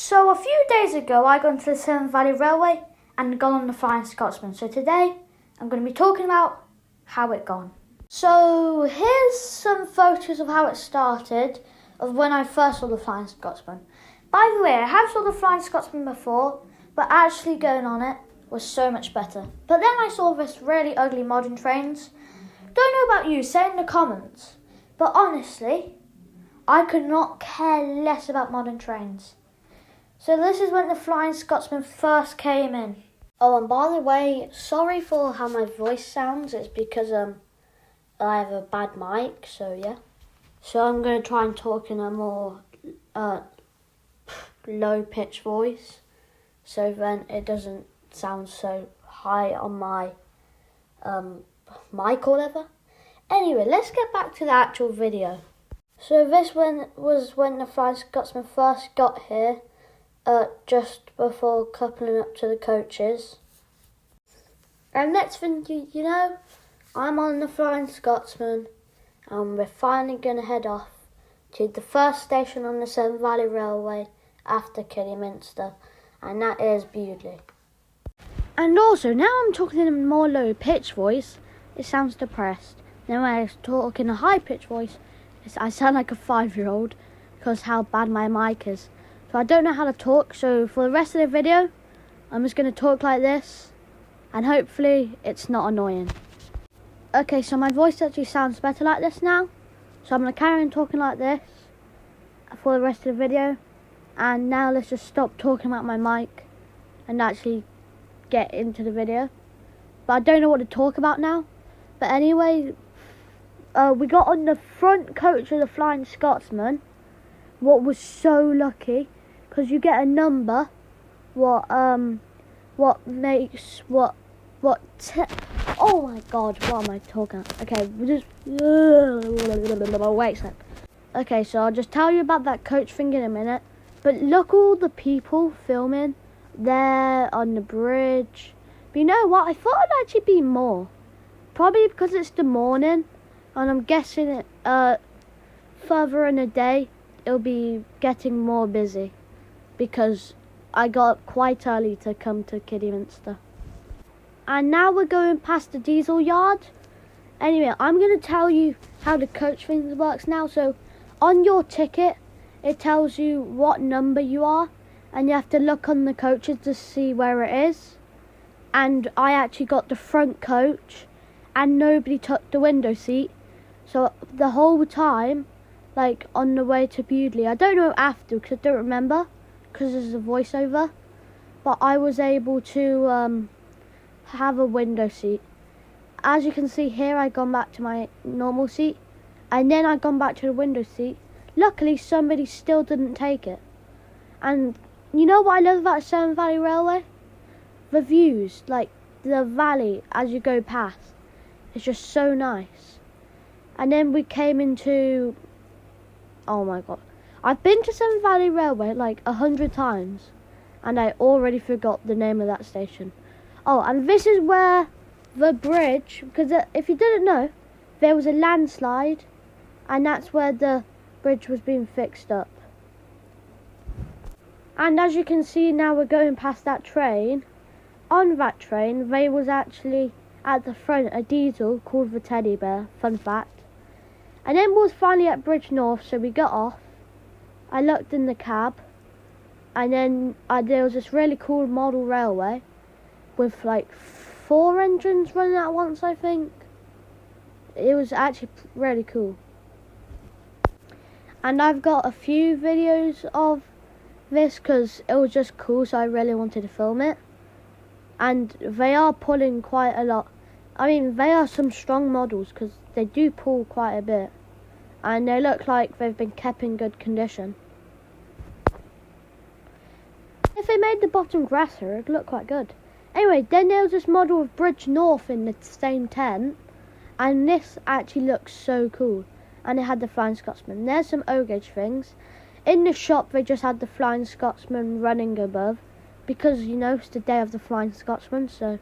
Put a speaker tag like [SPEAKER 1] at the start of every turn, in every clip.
[SPEAKER 1] So a few days ago I got into the Severn Valley Railway and gone on the Flying Scotsman. So today I'm going to be talking about how it gone. So here's some photos of how it started, of when I first saw the Flying Scotsman. By the way, I have saw the Flying Scotsman before, but actually going on it was so much better. But then I saw this really ugly modern trains. Don't know about you, say in the comments. But honestly, I could not care less about modern trains. So this is when the Flying Scotsman first came in. Oh, and by the way, sorry for how my voice sounds. It's because I have a bad mic, so yeah. So I'm going to try and talk in a more low-pitched voice, so then it doesn't sound so high on my mic or whatever. Anyway, let's get back to the actual video. So this one was when the Flying Scotsman first got here, just before coupling up to the coaches. And next thing you know, I'm on the Flying Scotsman, and we're finally going to head off to the first station on the Severn Valley Railway after Kidderminster, and that is Bewdley. And also, now I'm talking in a more low-pitched voice, it sounds depressed. Then when I talk in a high-pitched voice, I sound like a 5-year-old because how bad my mic is. So I don't know how to talk, so for the rest of the video, I'm just going to talk like this, and hopefully it's not annoying. Okay, so my voice actually sounds better like this now, so I'm going to carry on talking like this for the rest of the video. And now let's just stop talking about my mic and actually get into the video. But I don't know what to talk about now. But anyway, we got on the front coach of the Flying Scotsman. What was so lucky, because you get a number, oh my god, what am I talking about? Okay, wait a sec. Okay, so I'll just tell you about that coach thing in a minute. But look, all the people filming there on the bridge. But you know what? I thought it'd actually be more. Probably because it's the morning, and I'm guessing it further in the day it'll be getting more busy because I got up quite early to come to Kidderminster. And now we're going past the diesel yard. Anyway, I'm going to tell you how the coach thing works now. So on your ticket, it tells you what number you are, and you have to look on the coaches to see where it is. And I actually got the front coach, and nobody took the window seat. So the whole time, like on the way to Bewdley, I don't know after because I don't remember because there's a voiceover, but I was able to have a window seat. As you can see here, I've gone back to my normal seat, and then I've gone back to the window seat. Luckily, somebody still didn't take it. And you know what I love about Severn Valley Railway? The views, like the valley as you go past. It's just so nice. And then we came into, oh my god, I've been to Severn Valley Railway like 100 times, and I already forgot the name of that station. Oh, and this is where the bridge, because if you didn't know, there was a landslide, and that's where the bridge was being fixed up. And as you can see now, we're going past that train. On that train, there was actually at the front a diesel called the Teddy Bear, fun fact. And then we was finally at Bridge North, so we got off. I looked in the cab, and then there was this really cool model railway with like 4 engines running at once, I think. It was actually really cool. And I've got a few videos of this because it was just cool, so I really wanted to film it. And they are pulling quite a lot. I mean, they are some strong models because they do pull quite a bit. And they look like they've been kept in good condition. If they made the bottom grasser, it'd look quite good. Anyway, then there was this model of Bridge North in the same tent. And this actually looks so cool. And it had the Flying Scotsman. There's some O-gauge things. In the shop, they just had the Flying Scotsman running above. Because, you know, it's the day of the Flying Scotsman, so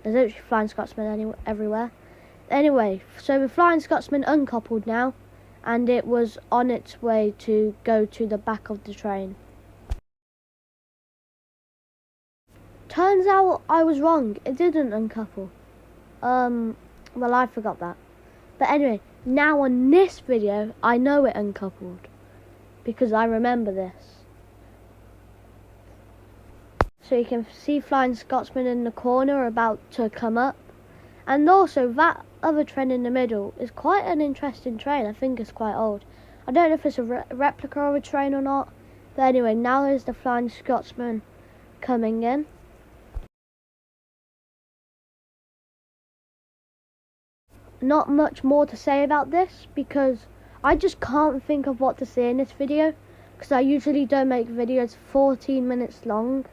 [SPEAKER 1] there's actually Flying Scotsman everywhere. Anyway, so the Flying Scotsman uncoupled now, and it was on its way to go to the back of the train. turns out I was wrong. It didn't uncouple. Well, I forgot that. But anyway, now on this video, I know it uncoupled. Because I remember this. So you can see Flying Scotsman in the corner about to come up. And also that other train in the middle is quite an interesting train. I think it's quite old. I don't know if it's a replica of a train or not. But anyway, now there's the Flying Scotsman coming in. Not much more to say about this because I just can't think of what to say in this video. Because I usually don't make videos 14 minutes long.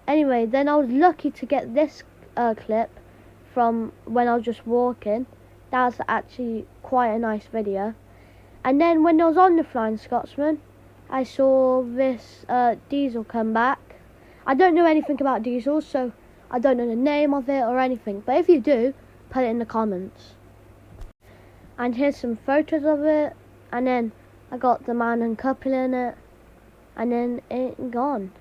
[SPEAKER 1] Anyway, then I was lucky to get this clip from when I was just walking. That was actually quite a nice video. And then when I was on the Flying Scotsman, I saw this diesel come back. I don't know anything about diesels, so I don't know the name of it or anything. But if you do, put it in the comments. And here's some photos of it. And then I got the man uncoupling it. And then it gone.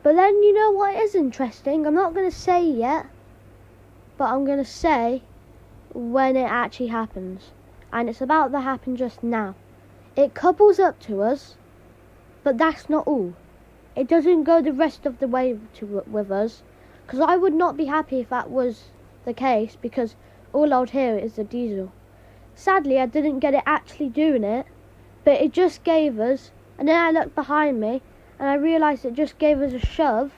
[SPEAKER 1] But then you know what is interesting? I'm not going to say yet. But I'm going to say when it actually happens. And it's about to happen just now. It couples up to us. But that's not all. It doesn't go the rest of the way with us. Because I would not be happy if that was the case. Because all I would hear is the diesel. Sadly, I didn't get it actually doing it. But it just gave us. And then I looked behind me. And I realised it just gave us a shove.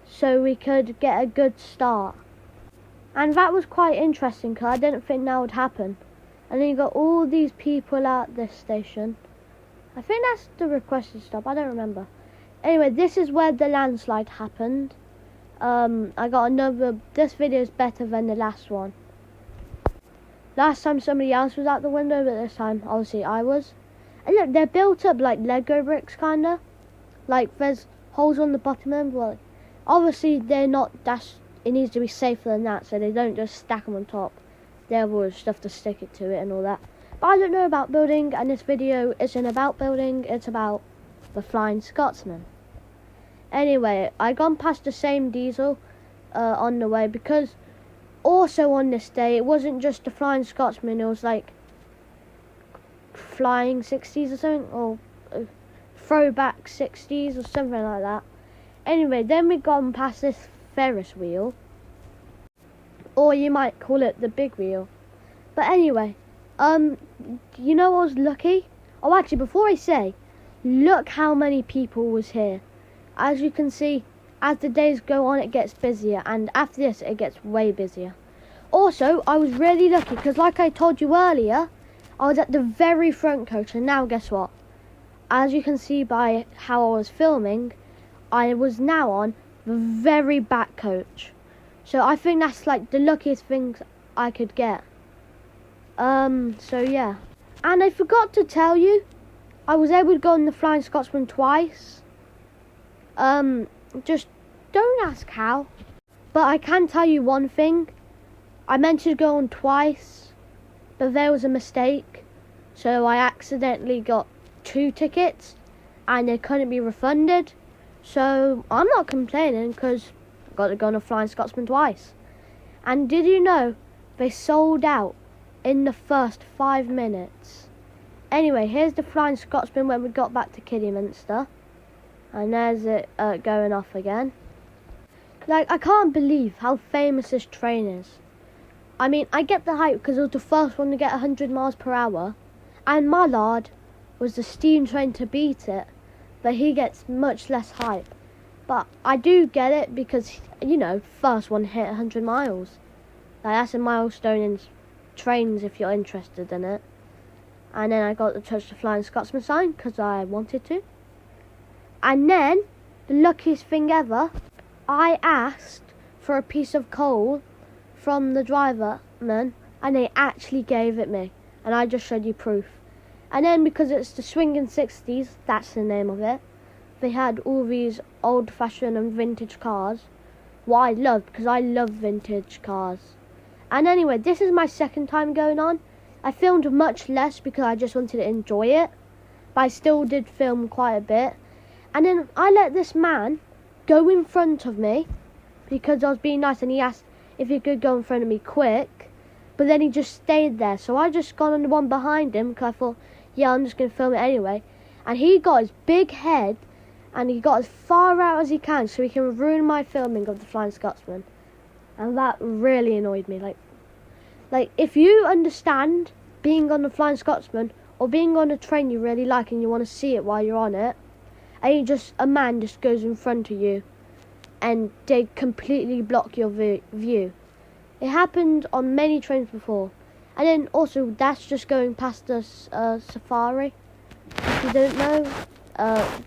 [SPEAKER 1] So we could get a good start. And that was quite interesting. Because I didn't think that would happen. And then you got all these people at this station. I think that's the requested stop. I don't remember. Anyway, this is where the landslide happened. I got another. This video is better than the last one. Last time somebody else was out the window, but this time obviously I was. And look, they're built up like Lego bricks, kinda. Like there's holes on the bottom of them. Well, obviously they're not. It needs to be safer than that, so they don't just stack them on top. They have all the stuff to stick it to it and all that. But I don't know about building, and this video isn't about building, it's about the Flying Scotsman. Anyway, I gone past the same diesel on the way, because also on this day, it wasn't just the Flying Scotsman, it was like Flying 60s or something, or Throwback 60s or something like that. Anyway, then we gone past this Ferris wheel, or you might call it the big wheel. But anyway, you know I was lucky? Oh, actually, before I say, look how many people was here. As you can see, as the days go on, it gets busier, and after this, it gets way busier. Also, I was really lucky, because like I told you earlier, I was at the very front coach, and now guess what? As you can see by how I was filming, I was now on the very back coach. So I think that's like the luckiest things I could get. So yeah. And I forgot to tell you, I was able to go on the Flying Scotsman twice. Just don't ask how. But I can tell you one thing. I meant to go on twice, but there was a mistake. So I accidentally got 2 tickets, and they couldn't be refunded. So I'm not complaining, because I got to go on a Flying Scotsman twice. And did you know they sold out in the first 5 minutes? Anyway, here's the Flying Scotsman when we got back to Kidderminster. And there's it going off again. Like, I can't believe how famous this train is. I mean, I get the hype because it was the first one to get 100 miles per hour. And my lord was the steam train to beat it. But he gets much less hype. But I do get it because, you know, first one hit 100 miles. Like, that's a milestone in trains if you're interested in it. And then I got to touch the Flying Scotsman sign because I wanted to. And then, the luckiest thing ever, I asked for a piece of coal from the driverman, and they actually gave it me. And I just showed you proof. And then, because it's the Swinging 60s, that's the name of it, they had all these old-fashioned and vintage cars. What I love, because I love vintage cars. And anyway, this is my second time going on. I filmed much less because I just wanted to enjoy it. But I still did film quite a bit. And then I let this man go in front of me. because I was being nice, and he asked if he could go in front of me quick, but then he just stayed there. So I just got on the one behind him because I thought, yeah, I'm just going to film it anyway. And he got his big head and he got as far out as he can so he can ruin my filming of the Flying Scotsman. And that really annoyed me. Like if you understand being on the Flying Scotsman or being on a train you really like and you want to see it while you're on it, and a man just goes in front of you and they completely block your view. It happened on many trains before. And then also that's just going past the safari. If you don't know,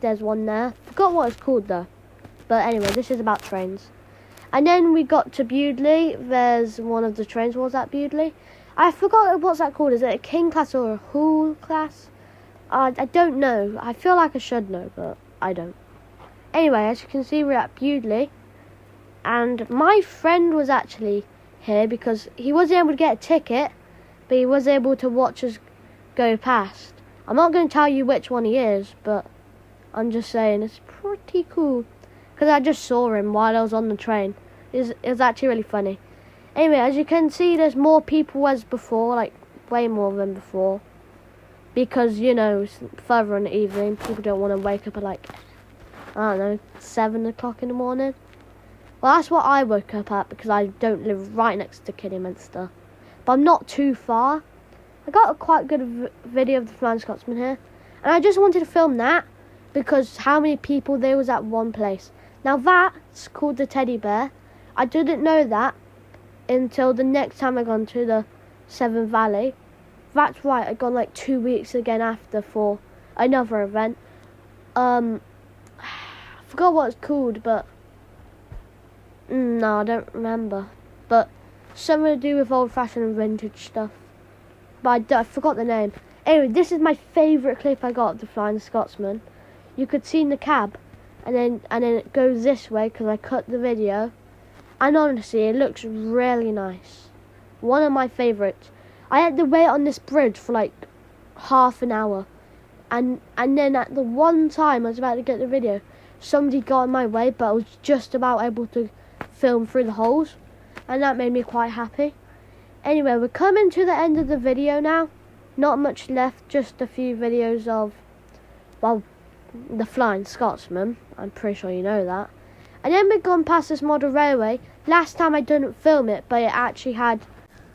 [SPEAKER 1] there's one there. Forgot what it's called though. But anyway, this is about trains. And then we got to Bewdley. There's one of the trains was at Bewdley. I forgot what's that called. Is it a King class or a Hull class? I don't know. I feel like I should know, but I don't. Anyway, as you can see, we're at Bewdley. And my friend was actually here because he wasn't able to get a ticket, but he was able to watch us go past. I'm not going to tell you which one he is, but I'm just saying it's pretty cool. Because I just saw him while I was on the train. It was actually really funny. Anyway, as you can see, there's more people as before, like way more than before. Because, you know, it's further in the evening, people don't want to wake up at like, I don't know, 7 o'clock in the morning. Well, that's what I woke up at because I don't live right next to Kidderminster. But I'm not too far. I got a quite good video of the Flying Scotsman here. And I just wanted to film that because how many people there was at one place. Now that's called the teddy bear. I didn't know that until the next time I gone to the Severn Valley. That's right, I gone like 2 weeks again after for another event. I forgot what it's called, but no, I don't remember. But something to do with old-fashioned and vintage stuff. But I forgot the name. Anyway, this is my favourite clip I got of the Flying Scotsman. You could see in the cab, and then it goes this way because I cut the video. And honestly, it looks really nice. One of my favourites. I had to wait on this bridge for like half an hour. And then at the one time I was about to get the video, somebody got in my way, but I was just about able to film through the holes. And that made me quite happy. Anyway, we're coming to the end of the video now. Not much left, just a few videos of, well, the Flying Scotsman. I'm pretty sure you know that. And then we've gone past this model railway. Last time I didn't film it, but it actually had...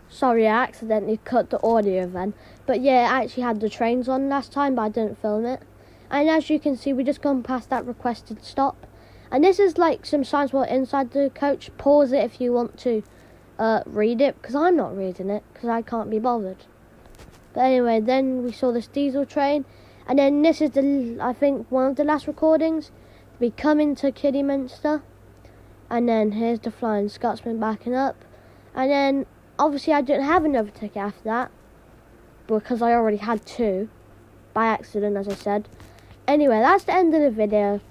[SPEAKER 1] Sorry, I accidentally cut the audio then. But yeah, it actually had the trains on last time, but I didn't film it. And as you can see, we just gone past that requested stop. And this is like some signs were inside the coach. Pause it if you want to read it, because I'm not reading it, because I can't be bothered. But anyway, then we saw this diesel train. And then this is, I think, one of the last recordings. We come into Kidderminster. And then here's the Flying Scotsman backing up. And then, obviously, I didn't have another ticket after that. Because I already had two. By accident, as I said. Anyway, that's the end of the video.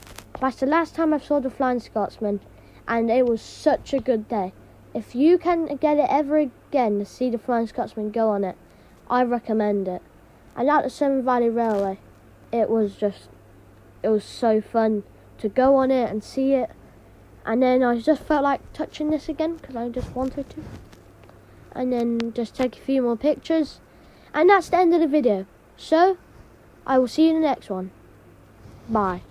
[SPEAKER 1] That's the last time I saw the Flying Scotsman. And it was such a good day. If you can get it ever again to see the Flying Scotsman go on it, I recommend it. And at the Severn Valley Railway, it was so fun to go on it and see it. And then I just felt like touching this again because I just wanted to. And then just take a few more pictures. And that's the end of the video. So, I will see you in the next one. Bye.